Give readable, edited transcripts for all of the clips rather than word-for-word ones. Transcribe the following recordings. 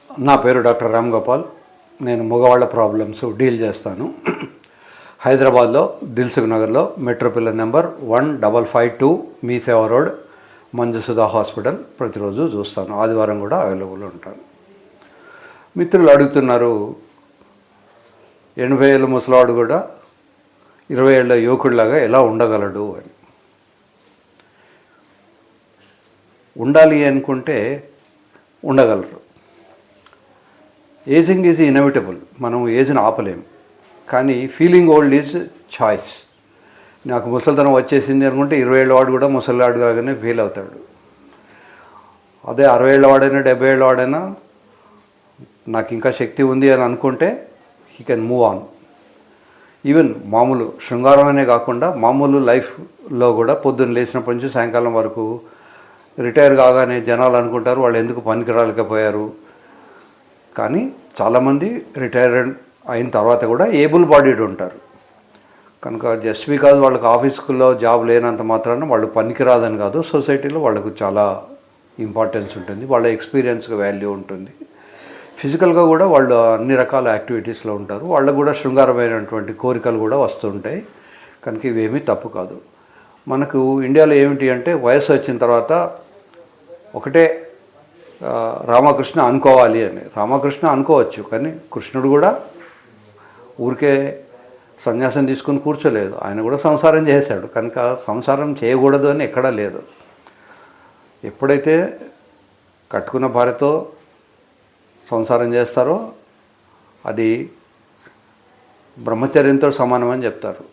నా పేరు డాక్టర్ రామ్ గోపాల్. నేను మగవాళ్ళ ప్రాబ్లమ్స్ డీల్ చేస్తాను. హైదరాబాద్లో దిల్సుఖ్ నగర్లో మెట్రో పిల్లర్ నెంబర్ 1552 మీ సేవా రోడ్, మంజుసుధా హాస్పిటల్. ప్రతిరోజు చూస్తాను, ఆదివారం కూడా అవైలబుల్ ఉంటాను. మిత్రులు అడుగుతున్నారు, 80 ఏళ్ళ ముసలాడు కూడా 20 ఏళ్ళ యువకుడిలాగా ఎలా ఉండగలడు అని. ఉండాలి అనుకుంటే ఉండగలరు. ఏజింగ్ ఈజ్ ఇన్ఎవిటబుల్, మనం ఏజ్ని ఆపలేము. కానీ ఫీలింగ్ ఓల్డ్ ఈజ్ చాయిస్. నాకు ముసలితనం వచ్చేసింది అనుకుంటే 20 ఏళ్ళ వాడు కూడా ముసలివాడుగానే ఫీల్ అవుతాడు. అదే 60 ఏళ్ళ వాడైనా 70 ఏళ్ళ వాడైనా నాకు ఇంకా శక్తి ఉంది అని అనుకుంటే he can move on. Even మామూలు శృంగారమనే కాకుండా మామూలు లైఫ్లో కూడా పొద్దున్న లేచినప్పటి నుంచి సాయంకాలం వరకు రిటైర్ కాగానే జనాలు అనుకుంటారు వాళ్ళు ఎందుకు పనికి రాలేకపోయారు. కానీ చాలామంది రిటైర్ అయిన తర్వాత కూడా ఏబుల్ బాడీడ్ ఉంటారు. కనుక జస్ట్ బికాజ్ వాళ్ళకి ఆఫీసులో జాబ్ లేనంత మాత్రాన వాళ్ళు పనికిరాదని కాదు. సొసైటీలో వాళ్ళకు చాలా ఇంపార్టెన్స్ ఉంటుంది, వాళ్ళ ఎక్స్పీరియన్స్కి వాల్యూ ఉంటుంది. ఫిజికల్గా కూడా వాళ్ళు అన్ని రకాల యాక్టివిటీస్లో ఉంటారు. వాళ్ళకు కూడా శృంగారమైనటువంటి కోరికలు కూడా వస్తుంటాయి. కనుక ఇవేమీ తప్పు కాదు. మనకు ఇండియాలో ఏమిటి అంటే వయసు వచ్చిన తర్వాత ఒకటే రామకృష్ణ అనుకోవాలి అని. రామకృష్ణ అనుకోవచ్చు, కానీ కృష్ణుడు కూడా ఊరికే సన్యాసం తీసుకుని కూర్చోలేదు. ఆయన కూడా సంసారం చేశాడు. కనుక సంసారం చేయకూడదు అని ఎక్కడా లేదు. ఎప్పుడైతే కట్టుకున్న భార్యతో సంసారం చేస్తారో అది బ్రహ్మచర్యంతో సమానం అని చెప్తారు.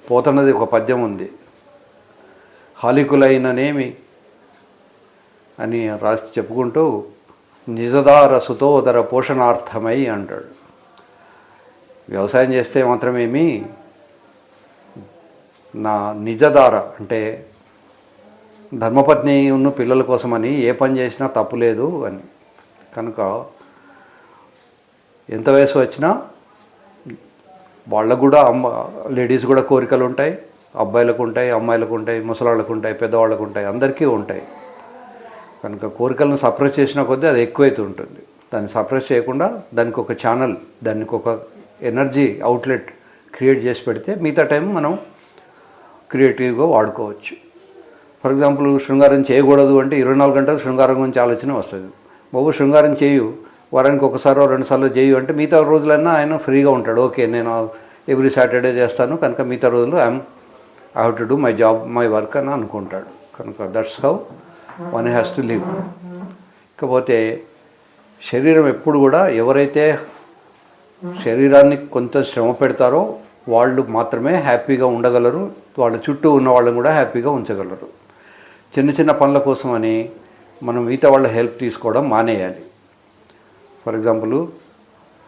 పోతున్నది ఒక పద్యం ఉంది, హాలికులైననేమి అని రాసి చెప్పుకుంటూ నిజదార సుతోదర పోషణార్థమై అంటాడు. వ్యవసాయం చేస్తే మాత్రమేమి, నా నిజదార అంటే ధర్మపత్ని ఉన్న పిల్లల కోసమని ఏ పని చేసినా తప్పు లేదు అని. కనుక ఎంత వయసు వచ్చినా వాళ్ళకు కూడా లేడీస్ కూడా కోరికలు ఉంటాయి. అబ్బాయిలకు ఉంటాయి, అమ్మాయిలకు ఉంటాయి, ముసలాళ్ళకు ఉంటాయి, పెద్దవాళ్ళకు ఉంటాయి, అందరికీ ఉంటాయి. కనుక కోరికలను సప్రెస్ చేసిన కొద్దీ అది ఎక్కువైతే ఉంటుంది. దాన్ని సప్రెస్ చేయకుండా దానికి ఒక ఛానల్, దానికి ఒక ఎనర్జీ అవుట్లెట్ క్రియేట్ చేసి పెడితే మిగతా టైం మనం క్రియేటివ్గా వాడుకోవచ్చు. ఫర్ ఎగ్జాంపుల్ శృంగారం చేయకూడదు అంటే 24 గంటలు శృంగారం గురించి ఆలోచన వస్తుంది. బాబు శృంగారం చేయు, వారానికి ఒకసారో 2 సార్లు చేయు అంటే మిగతా రోజులన్నా ఆయన ఫ్రీగా ఉంటాడు. ఓకే, నేను ఎవ్రీ సాటర్డే చేస్తాను, కనుక మిగతా రోజులు I have to do my job, my work అని అనుకుంటాడు. కనుక that's how one has to live. ఇకపోతే శరీరం ఎప్పుడు కూడా ఎవరైతే శరీరాన్ని కొంత శ్రమ పెడతారో వాళ్ళు మాత్రమే హ్యాపీగా ఉండగలరు. వాళ్ళ చుట్టూ ఉన్న వాళ్ళని కూడా హ్యాపీగా ఉంచగలరు. చిన్న చిన్న పనుల కోసమని మనం మిగతా వాళ్ళ హెల్ప్ తీసుకోవడం మానేయాలి. ఫర్ ఎగ్జాంపుల్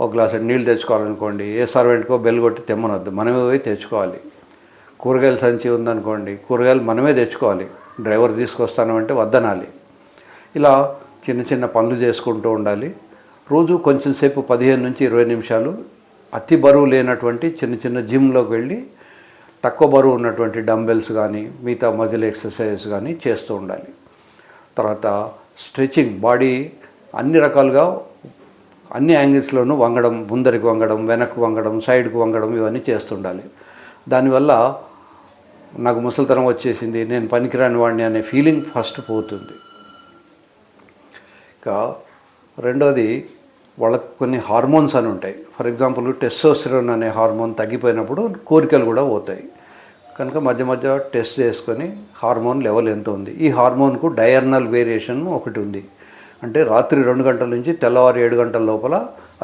ఒక గ్లాసు నీళ్ళు తెచ్చుకోవాలనుకోండి, ఏ సర్వెంట్కో బెల్ కొట్టి తెమ్మనొద్దు, మనమే పోయి తెచ్చుకోవాలి. కూరగాయల సంచి ఉందనుకోండి, కూరగాయలు మనమే తెచ్చుకోవాలి. డ్రైవర్ తీసుకొస్తానంటే వద్దనాలి. ఇలా చిన్న చిన్న పనులు చేసుకుంటూ ఉండాలి. రోజు కొంచెం సేపు 15 నుంచి 20 నిమిషాలు అతి బరువు లేనటువంటి చిన్న చిన్న జిమ్లోకి వెళ్ళి తక్కువ బరువు ఉన్నటువంటి డంబెల్స్ కానీ మిగతా మజిల్ ఎక్సర్సైజెస్ కానీ చేస్తూ ఉండాలి. తర్వాత స్ట్రెచింగ్, బాడీ అన్ని రకాలుగా అన్ని యాంగిల్స్లోనూ వంగడం, ముందరికి వంగడం, వెనక్కి వంగడం, సైడ్కి వంగడం, ఇవన్నీ చేస్తుండాలి. దానివల్ల నాకు ముసలితనం వచ్చేసింది, నేను పనికిరాని వాడిని అనే ఫీలింగ్ ఫస్ట్ పోతుంది. ఇంకా రెండోది, వాళ్ళకు కొన్ని హార్మోన్స్ అని ఉంటాయి. ఫర్ ఎగ్జాంపుల్ టెస్టోస్టెరాన్ అనే హార్మోన్ తగ్గిపోయినప్పుడు కోరికలు కూడా పోతాయి. కనుక మధ్య మధ్య టెస్ట్ చేసుకొని హార్మోన్ లెవెల్ ఎంత ఉంది. ఈ హార్మోన్కు డయర్నల్ వేరియేషన్ ఒకటి ఉంది. అంటే రాత్రి 2 గంటల నుంచి తెల్లవారు 7 గంటల లోపల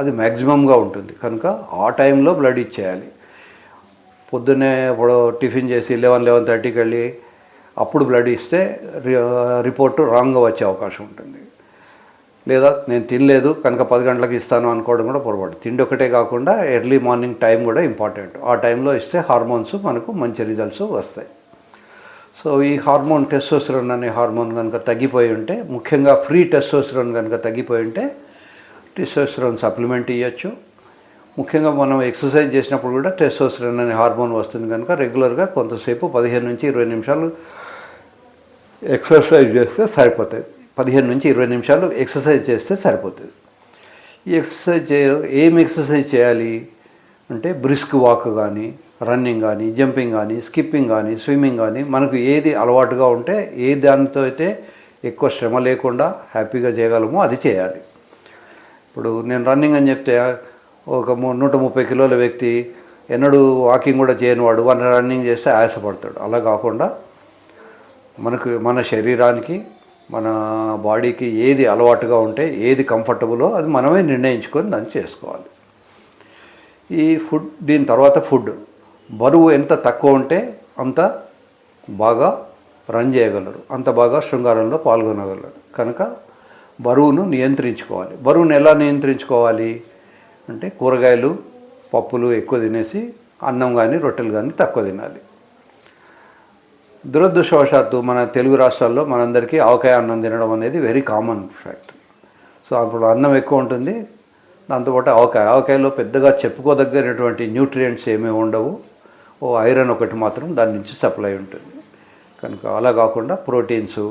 అది మ్యాక్సిమంగా ఉంటుంది. కనుక ఆ టైంలో బ్లడ్ ఇచ్చేయాలి. పొద్దున్నే ఇప్పుడు టిఫిన్ చేసి 11-11:30కి వెళ్ళి అప్పుడు బ్లడ్ ఇస్తే రిపోర్టు రాంగ్గా వచ్చే అవకాశం ఉంటుంది. లేదా నేను తినలేదు కనుక 10 గంటలకు ఇస్తాను అనుకోవడం కూడా పొరపాటు. తిండి ఒకటే కాకుండా ఎర్లీ మార్నింగ్ టైం కూడా ఇంపార్టెంట్. ఆ టైంలో ఇస్తే హార్మోన్స్ మనకు మంచి రిజల్ట్స్ వస్తాయి. సో ఈ హార్మోన్ టెస్టోస్టెరాన్ అనే హార్మోన్ కనుక తగ్గిపోయి ఉంటే, ముఖ్యంగా ఫ్రీ టెస్టోస్టెరాన్ కనుక తగ్గిపోయి ఉంటే టెస్టోస్టెరాన్ సప్లిమెంట్ ఇవ్వచ్చు. ముఖ్యంగా మనం ఎక్సర్సైజ్ చేసినప్పుడు కూడా టెస్టోస్టెరాన్ అనే హార్మోన్ వస్తుంది. కనుక రెగ్యులర్గా కొంతసేపు 15 నుంచి 20 నిమిషాలు ఎక్సర్సైజ్ చేస్తే సరిపోతుంది. 15 నుంచి 20 నిమిషాలు ఎక్సర్సైజ్ చేస్తే సరిపోతుంది. ఈ ఏం ఎక్సర్సైజ్ చేయాలి అంటే బ్రిస్క్ వాక్ కానీ, రన్నింగ్ కానీ, జంపింగ్ కానీ, స్కిప్పింగ్ కానీ, స్విమ్మింగ్ కానీ, మనకు ఏది అలవాటుగా ఉంటే ఏ దానితో అయితే ఎక్కువ శ్రమ లేకుండా హ్యాపీగా చేయగలమో అది చేయాలి. ఇప్పుడు నేను రన్నింగ్ అని చెప్తే ఒక 130 కిలోల వ్యక్తి ఎన్నడూ వాకింగ్ కూడా చేయని వాడు రన్నింగ్ చేస్తే ఆయాసపడతాడు. అలా కాకుండా మన శరీరానికి, మన బాడీకి ఏది అలవాటుగా ఉంటే, ఏది కంఫర్టబులో అది మనమే నిర్ణయించుకొని దాన్ని చేసుకోవాలి. ఈ దీని తర్వాత బరువు ఎంత తక్కువ ఉంటే అంత బాగా రన్ చేయగలరు, అంత బాగా శృంగారంలో పాల్గొనగలరు. కనుక బరువును నియంత్రించుకోవాలి. బరువును ఎలా నియంత్రించుకోవాలి అంటే కూరగాయలు, పప్పులు ఎక్కువ తినేసి అన్నం కానీ, రొట్టెలు కానీ తక్కువ తినాలి. దురదృష్టవశాత్తు మన తెలుగు రాష్ట్రాల్లో మనందరికీ ఆవకాయ అన్నం తినడం అనేది వెరీ కామన్ ఫ్యాక్ట్. సో అప్పుడు అన్నం ఎక్కువ ఉంటుంది, దాంతోపాటు ఆవకాయలో పెద్దగా చెప్పుకోదగ్గనటువంటి న్యూట్రియంట్స్ ఏమీ ఉండవు. ఐరన్ ఒకటి మాత్రం దాని నుంచి సప్లై ఉంటుంది. కనుక అలా కాకుండా ప్రోటీన్స్,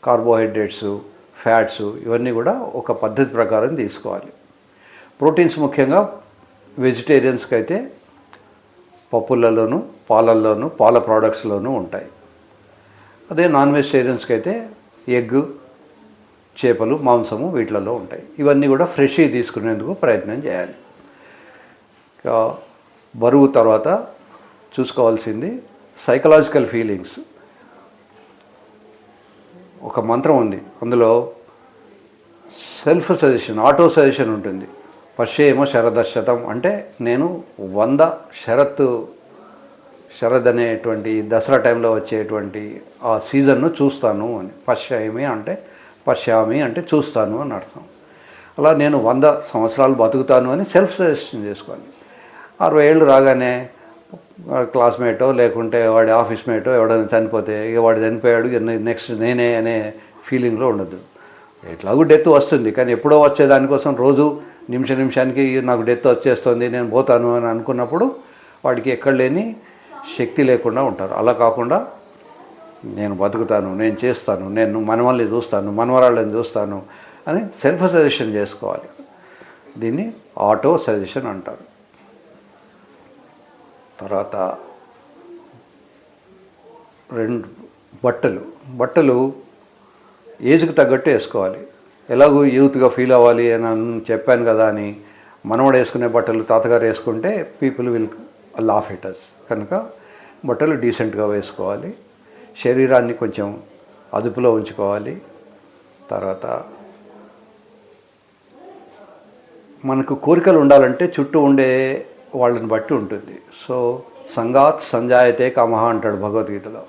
కార్బోహైడ్రేట్స్, ఫ్యాట్స్ ఇవన్నీ కూడా ఒక పద్ధతి ప్రకారం తీసుకోవాలి. ప్రోటీన్స్ ముఖ్యంగా వెజిటేరియన్స్కి అయితే పప్పులలోనూ, పాలల్లోనూ, పాల ప్రోడక్ట్స్లోనూ ఉంటాయి. అదే నాన్ వెజిటేరియన్స్కి అయితే ఎగ్, చేపలు, మాంసము వీటిలలో ఉంటాయి. ఇవన్నీ కూడా ఫ్రెష్గా తీసుకునేందుకు ప్రయత్నం చేయాలి. బరువు తర్వాత చూసుకోవాల్సింది సైకలాజికల్ ఫీలింగ్స్. ఒక మంత్రం ఉంది, అందులో సెల్ఫ్ సజెషన్, ఆటో సజెషన్ ఉంటుంది. పశ్యేమో శరదశతం అంటే నేను 100 శరద్ అనేటువంటి దసరా టైంలో వచ్చేటువంటి ఆ సీజన్ను చూస్తాను అని. పశ్యామి అంటే చూస్తాను అని అర్థం. అలా నేను 100 సంవత్సరాలు బతుకుతాను అని సెల్ఫ్ సజెషన్ చేసుకోవాలి. 60 ఏళ్ళు రాగానే క్లాస్మేటో లేకుంటే వాడి ఆఫీస్ మేటో ఎవడైనా చనిపోతే ఇక వాడు చనిపోయాడు, నెక్స్ట్ నేనే అనే ఫీలింగ్లో ఉండదు. ఎట్లాగూ డెత్ వస్తుంది, కానీ ఎప్పుడో వచ్చేదానికోసం రోజు నిమిషానికి నాకు డెత్ వచ్చేస్తుంది, నేను పోతాను అని అనుకున్నప్పుడు వాడికి ఎక్కడ లేని శక్తి లేకుండా ఉంటారు. అలా కాకుండా నేను బతుకుతాను, నేను చేస్తాను, నేను మనవల్ని చూస్తాను, మనవరాళ్ళని చూస్తాను అని సెల్ఫ్ సజెషన్ చేసుకోవాలి. దీన్ని ఆటో సజెషన్ అంటారు. తర్వాత 2 బట్టలు ఏజ్కి తగ్గట్టు వేసుకోవాలి. ఎలాగూ యూత్గా ఫీల్ అవ్వాలి అని చెప్పాను కదా అని మనవడు వేసుకునే బట్టలు తాతగారు వేసుకుంటే people will laugh at us. కనుక బట్టలు డీసెంట్గా వేసుకోవాలి. శరీరాన్ని కొంచెం అదుపులో ఉంచుకోవాలి. తర్వాత మనకు కోరికలు ఉండాలంటే చుట్టూ ఉండే వాళ్ళని బట్టి ఉంటుంది. సో సంగాత్ సంజాయతే కామహ అంటాడు భగవద్గీతలో.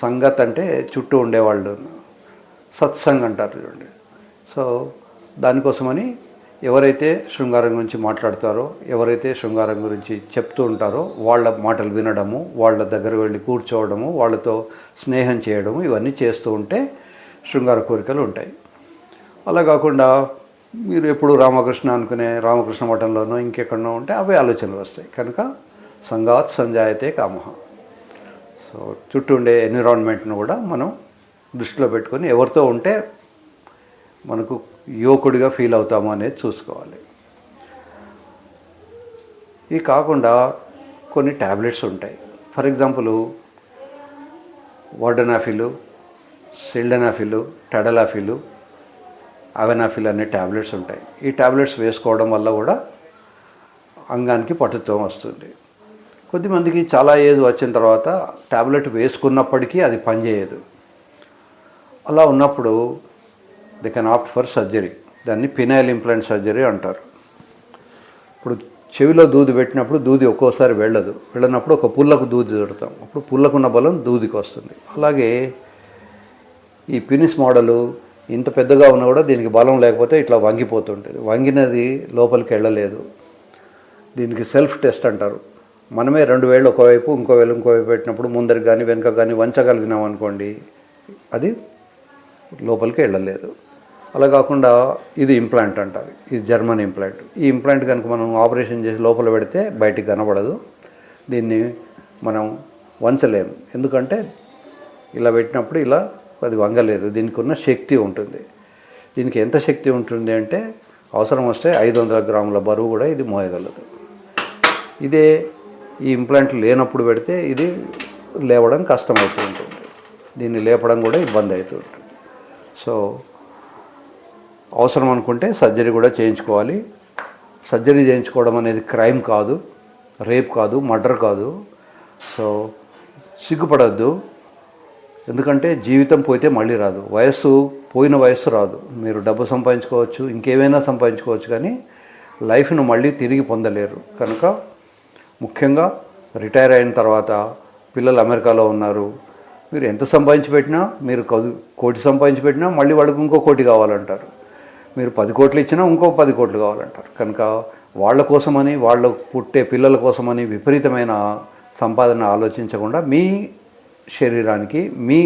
సంగత్ అంటే చుట్టూ ఉండేవాళ్ళు, సత్సంగ్ అంటారు చూడండి. సో దానికోసమని ఎవరైతే శృంగారం గురించి మాట్లాడతారో, ఎవరైతే శృంగారం గురించి చెప్తూ ఉంటారో వాళ్ళ మాటలు వినడము, వాళ్ళ దగ్గర వెళ్ళి కూర్చోవడము, వాళ్ళతో స్నేహం చేయడము, ఇవన్నీ చేస్తూ ఉంటే శృంగార కోరికలు ఉంటాయి. అలా కాకుండా మీరు ఎప్పుడు రామకృష్ణ అనుకునే రామకృష్ణ మఠంలోనో ఇంకెక్కడనో ఉంటే అవే ఆలోచనలు వస్తాయి. కనుక సంగాత్ సంజాయతే కామహ. సో చుట్టూ ఉండే ఎన్విరాన్మెంట్ను కూడా మనం దృష్టిలో పెట్టుకొని ఎవరితో ఉంటే మనకు యువకుడిగా ఫీల్ అవుతాము అనేది చూసుకోవాలి. ఇవి కాకుండా కొన్ని ట్యాబ్లెట్స్ ఉంటాయి. ఫర్ ఎగ్జాంపుల్ వర్డనాఫిల్, సిల్డనాఫిల్, టెడలాఫిల్, అవెనాఫిల్ అనే ట్యాబ్లెట్స్ ఉంటాయి. ఈ ట్యాబ్లెట్స్ వేసుకోవడం వల్ల కూడా అంగానికి పటుత్వం వస్తుంది. కొద్దిమందికి చాలా ఏజ్ వచ్చిన తర్వాత ట్యాబ్లెట్ వేసుకున్నప్పటికీ అది పనిచేయదు. అలా ఉన్నప్పుడు they can opt for surgery. దాన్ని పినైల్ ఇంప్లాంట్ సర్జరీ అంటారు. ఇప్పుడు చెవిలో దూది పెట్టినప్పుడు దూది ఒక్కోసారి వెళ్ళనప్పుడు ఒక పుల్లకు దూది పెడతాం, అప్పుడు పుల్లకున్న బలం దూదికి వస్తుంది. అలాగే ఈ పినిస్ మోడలు ఇంత పెద్దగా ఉన్నా కూడా దీనికి బలం లేకపోతే ఇట్లా వంగిపోతుంటుంది. వంగినది లోపలికి వెళ్ళలేదు. దీనికి సెల్ఫ్ టెస్ట్ అంటారు. మనమే 2 వేళ్ళు ఒకవైపు, ఇంకో వైపు పెట్టినప్పుడు ముందరికి కానీ వెనుక కానీ వంచగలిగినాం అనుకోండి, అది లోపలికి వెళ్ళలేదు. అలా కాకుండా ఇది ఇంప్లాంట్ అంటారు. ఇది జర్మన్ ఇంప్లాంట్. ఈ ఇంప్లాంట్ కనుక మనం ఆపరేషన్ చేసి లోపల పెడితే బయటికి కనబడదు. దీన్ని మనం వంచలేము, ఎందుకంటే ఇలా పెట్టినప్పుడు ఇలా అది వంగలేదు. దీనికి ఉన్న శక్తి ఉంటుంది. దీనికి ఎంత శక్తి ఉంటుంది అంటే అవసరం వస్తే 500 గ్రాముల బరువు కూడా ఇది మోయగలదు. ఇదే ఈ ఇంప్లాంట్ లేనప్పుడు పెడితే ఇది లేవడం కష్టమవుతూ ఉంటుంది, దీన్ని లేపడం కూడా ఇబ్బంది అవుతూ ఉంటుంది. సో అవసరం అనుకుంటే సర్జరీ కూడా చేయించుకోవాలి. సర్జరీ చేయించుకోవడం అనేది క్రైమ్ కాదు, రేప్ కాదు, మర్డర్ కాదు. సో సిగ్గుపడద్దు, ఎందుకంటే జీవితం పోతే మళ్ళీ రాదు, పోయిన వయస్సు రాదు. మీరు డబ్బు సంపాదించుకోవచ్చు, ఇంకేమైనా సంపాదించుకోవచ్చు, కానీ లైఫ్ను మళ్ళీ తిరిగి పొందలేరు. కనుక ముఖ్యంగా రిటైర్ అయిన తర్వాత పిల్లలు అమెరికాలో ఉన్నారు, మీరు ఎంత సంపాదించి పెట్టినా, మీరు 1 కోటి సంపాదించి పెట్టినా మళ్ళీ వాళ్ళకి ఇంకో 1 కోటి కావాలంటారు. మీరు 10 కోట్లు ఇచ్చినా ఇంకో 10 కోట్లు కావాలంటారు. కనుక వాళ్ళ కోసమని, వాళ్ళ పుట్టే పిల్లల కోసమని విపరీతమైన సంపాదన ఆలోచించకుండా మీ శరీరానికి, మీ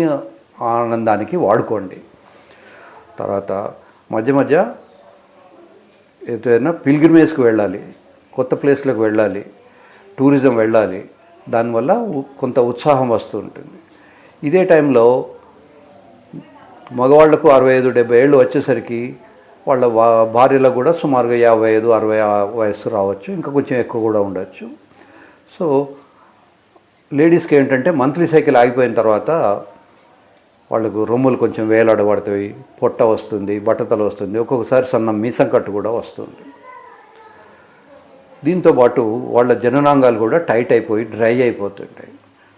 ఆనందానికి వాడుకోండి. తర్వాత మధ్య మధ్య ఏదైనా పిల్గ్రిమేజ్కి వెళ్ళాలి, కొత్త ప్లేస్లకు వెళ్ళాలి, టూరిజం వెళ్ళాలి. దానివల్ల కొంత ఉత్సాహం వస్తూ ఉంటుంది. ఇదే టైంలో మగవాళ్లకు 65-70 ఏళ్ళు వచ్చేసరికి వాళ్ళ భార్యలకు కూడా సుమారుగా 55-60 వయస్సు రావచ్చు, ఇంకా కొంచెం ఎక్కువ కూడా ఉండొచ్చు. సో లేడీస్కి ఏంటంటే మంత్లీ సైకిల్ ఆగిపోయిన తర్వాత వాళ్ళకు రొమ్ములు కొంచెం వేలాడబడతాయి, పొట్ట వస్తుంది, బట్టతల వస్తుంది, ఒక్కొక్కసారి సన్న మీసం కట్టు కూడా వస్తుంది. దీంతోపాటు వాళ్ళ జననాంగాలు కూడా టైట్ అయిపోయి డ్రై అయిపోతుంటాయి.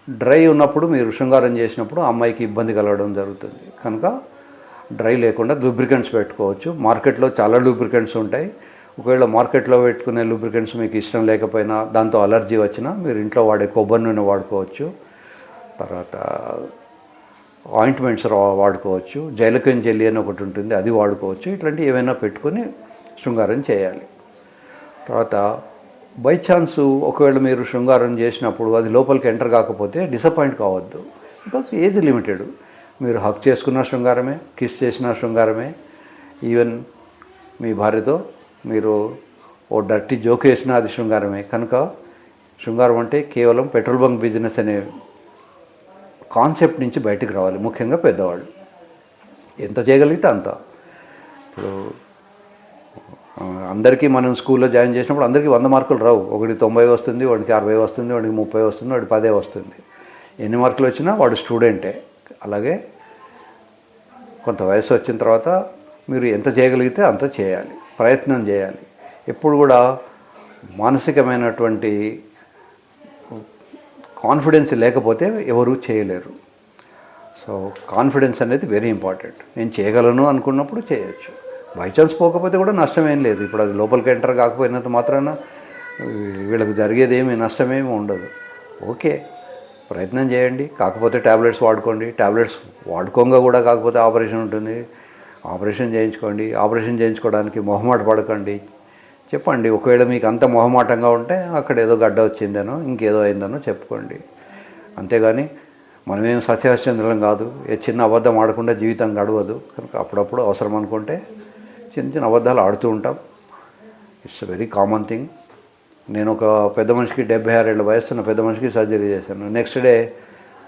డ్రై ఉన్నప్పుడు మీరు శృంగారం చేసినప్పుడు అమ్మాయికి ఇబ్బంది కలగడం జరుగుతుంది. కనుక డ్రై లేకుండా లూబ్రికెంట్స్ పెట్టుకోవచ్చు. మార్కెట్లో చాలా లూబ్రికెంట్స్ ఉంటాయి. ఒకవేళ మార్కెట్లో పెట్టుకునే లూబ్రికెంట్స్ మీకు ఇష్టం లేకపోయినా, దాంతో అలర్జీ వచ్చినా మీరు ఇంట్లో వాడే కొబ్బరి నూనె వాడుకోవచ్చు. తర్వాత ఆయింట్మెంట్స్ వాడుకోవచ్చు. జైలకన్ జెల్లీ అని ఒకటి ఉంటుంది, అది వాడుకోవచ్చు. ఇట్లాంటివి ఏమైనా పెట్టుకొని శృంగారం చేయాలి. తర్వాత బై ఛాన్స్ ఒకవేళ మీరు శృంగారం చేసినప్పుడు అది లోపలికి ఎంటర్ కాకపోతే డిసప్పాయింట్ కావద్దు, బికాజ్ ఏజ్ లిమిటెడ్. మీరు హక్ చేసుకున్న శృంగారమే, కిస్ చేసిన శృంగారమే. ఈవెన్ మీ భార్యతో మీరు ఓ డర్టీ జోక్ వేసినా అది శృంగారమే. కనుక శృంగారం అంటే కేవలం పెట్రోల్ బంక్ బిజినెస్ అనే కాన్సెప్ట్ నుంచి బయటకు రావాలి. ముఖ్యంగా పెద్దవాళ్ళు ఎంత చేయగలిగితే అంత. ఇప్పుడు అందరికీ మనం స్కూల్లో జాయిన్ చేసినప్పుడు అందరికీ 100 మార్కులు రావు. ఒకటి 90 వస్తుంది, వాడికి 60 వస్తుంది, వాడికి 30 వస్తుంది, వాడికి 10 వస్తుంది. ఎన్ని మార్కులు వచ్చినా వాడు స్టూడెంటే. అలాగే కొంత వయసు వచ్చిన తర్వాత మీరు ఎంత చేయగలిగితే అంత చేయాలి, ప్రయత్నం చేయాలి. ఎప్పుడు కూడా మానసికమైనటువంటి కాన్ఫిడెన్స్ లేకపోతే ఎవరూ చేయలేరు. సో కాన్ఫిడెన్స్ అనేది వెరీ ఇంపార్టెంట్. నేను చేయగలను అనుకున్నప్పుడు చేయొచ్చు. బై ఛాన్స్ పోకపోతే కూడా నష్టమేం లేదు. ఇప్పుడు అది లోపలికి ఎంటర్ కాకపోయినంత మాత్రాన వీళ్ళకి జరిగేది ఏమీ నష్టమేమి ఉండదు. ఓకే, ప్రయత్నం చేయండి. కాకపోతే ట్యాబ్లెట్స్ వాడుకోండి. ట్యాబ్లెట్స్ వాడుకోగా కూడా కాకపోతే ఆపరేషన్ ఉంటుంది, ఆపరేషన్ చేయించుకోండి. ఆపరేషన్ చేయించుకోవడానికి మొహమాట పడకండి. చెప్పండి, ఒకవేళ మీకు అంత మొహమాటంగా ఉంటే అక్కడ ఏదో గడ్డ వచ్చిందనో ఇంకేదో అయిందనో చెప్పుకోండి. అంతేగాని మనమేం సత్యహరిశ్చంద్రులం కాదు. ఏ చిన్న అబద్ధం ఆడకుండా జీవితం గడవదు. కనుక అప్పుడప్పుడు అవసరం అనుకుంటే చిన్న చిన్న అబద్ధాలు ఆడుతూ ఉంటాం. It's very common thing. నేను ఒక పెద్ద మనిషికి 76 ఏళ్ళ వయసున్న పెద్ద మనిషికి సర్జరీ చేశాను. నెక్స్ట్ డే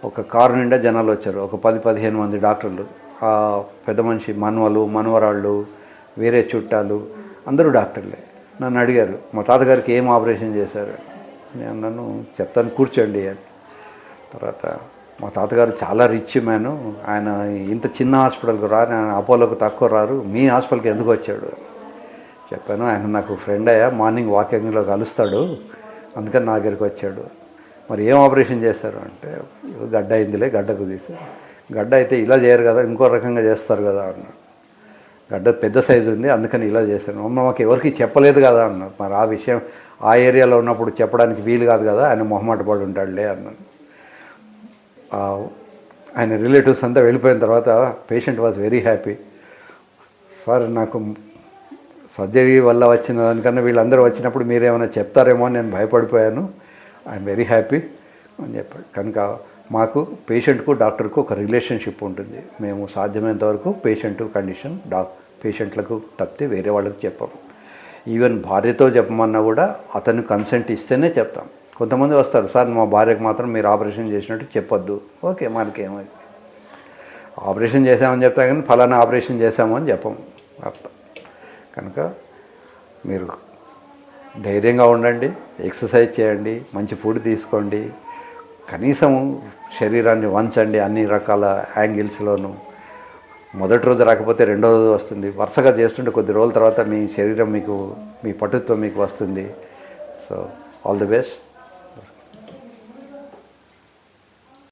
ఒక కారు నిండా జనాలు వచ్చారు, ఒక 10-15 మంది డాక్టర్లు. ఆ పెద్ద మనిషి మనవలు, మనవరాళ్ళు, వేరే చుట్టాలు అందరూ డాక్టర్లే. నన్ను అడిగారు, మా తాతగారికి ఏం ఆపరేషన్ చేశారు? నేను నన్ను చెప్తాను, కూర్చోండి అని. తర్వాత మా తాతగారు చాలా రిచ్ మ్యాను, ఆయన ఇంత చిన్న హాస్పిటల్కి రారు, ఆయన అపోలోకి తక్కువ రారు, మీ హాస్పిటల్కి ఎందుకు వచ్చాడు చెప్పాను. ఆయన నాకు ఫ్రెండ్ అయ్యా, మార్నింగ్ వాకింగ్లో కలుస్తాడు, అందుకని నా దగ్గరికి వచ్చాడు. మరి ఏం ఆపరేషన్ చేశారు అంటే, గడ్డ అయిందిలే, గడ్డకు తీసి. గడ్డ అయితే ఇలా చేయరు కదా, ఇంకో రకంగా చేస్తారు కదా అన్నాడు. గడ్డ పెద్ద సైజు ఉంది, అందుకని ఇలా చేశాను. అమ్మ మాకు ఎవరికి చెప్పలేదు కదా అన్నారు. మరి ఆ విషయం ఆ ఏరియాలో ఉన్నప్పుడు చెప్పడానికి వీలు కాదు కదా, ఆయన మొహమాట పడి ఉంటాడులే అన్నాను. ఆయన రిలేటివ్స్ అంతా వెళ్ళిపోయిన తర్వాత patient was very happy. Sir, నాకు సర్జరీ వల్ల వచ్చిన దానికన్నా వీళ్ళందరూ వచ్చినప్పుడు మీరేమైనా చెప్తారేమో అని నేను భయపడిపోయాను, ఐఎమ్ వెరీ హ్యాపీ అని చెప్పాడు. కనుక మాకు పేషెంట్కు డాక్టర్కు ఒక రిలేషన్షిప్ ఉంటుంది. మేము సాధ్యమైనంత వరకు పేషెంట్ కండిషన్ పేషెంట్లకు తప్పితే వేరే వాళ్ళకి చెప్పము. ఈవెన్ భార్యతో చెప్పమన్నా కూడా అతను కన్సెంట్ ఇస్తేనే చెప్తాం. కొంతమంది వస్తారు, సార్ మా భార్యకు మాత్రం మీరు ఆపరేషన్ చేసినట్టు చెప్పొద్దు. ఓకే, మనకేమైంది, ఆపరేషన్ చేసామని చెప్తా కానీ ఫలానా ఆపరేషన్ చేసామని చెప్పము అట్లా. కనుక మీరు ధైర్యంగా ఉండండి, ఎక్సర్సైజ్ చేయండి, మంచి ఫుడ్ తీసుకోండి, కనీసం శరీరాన్ని వంచండి అన్ని రకాల యాంగిల్స్లోనూ. మొదటి రోజు రాకపోతే రెండో రోజు వస్తుంది. వరుసగా చేస్తుంటే కొద్ది రోజుల తర్వాత మీ శరీరం మీకు, మీ పటుత్వం మీకు వస్తుంది. So all the best.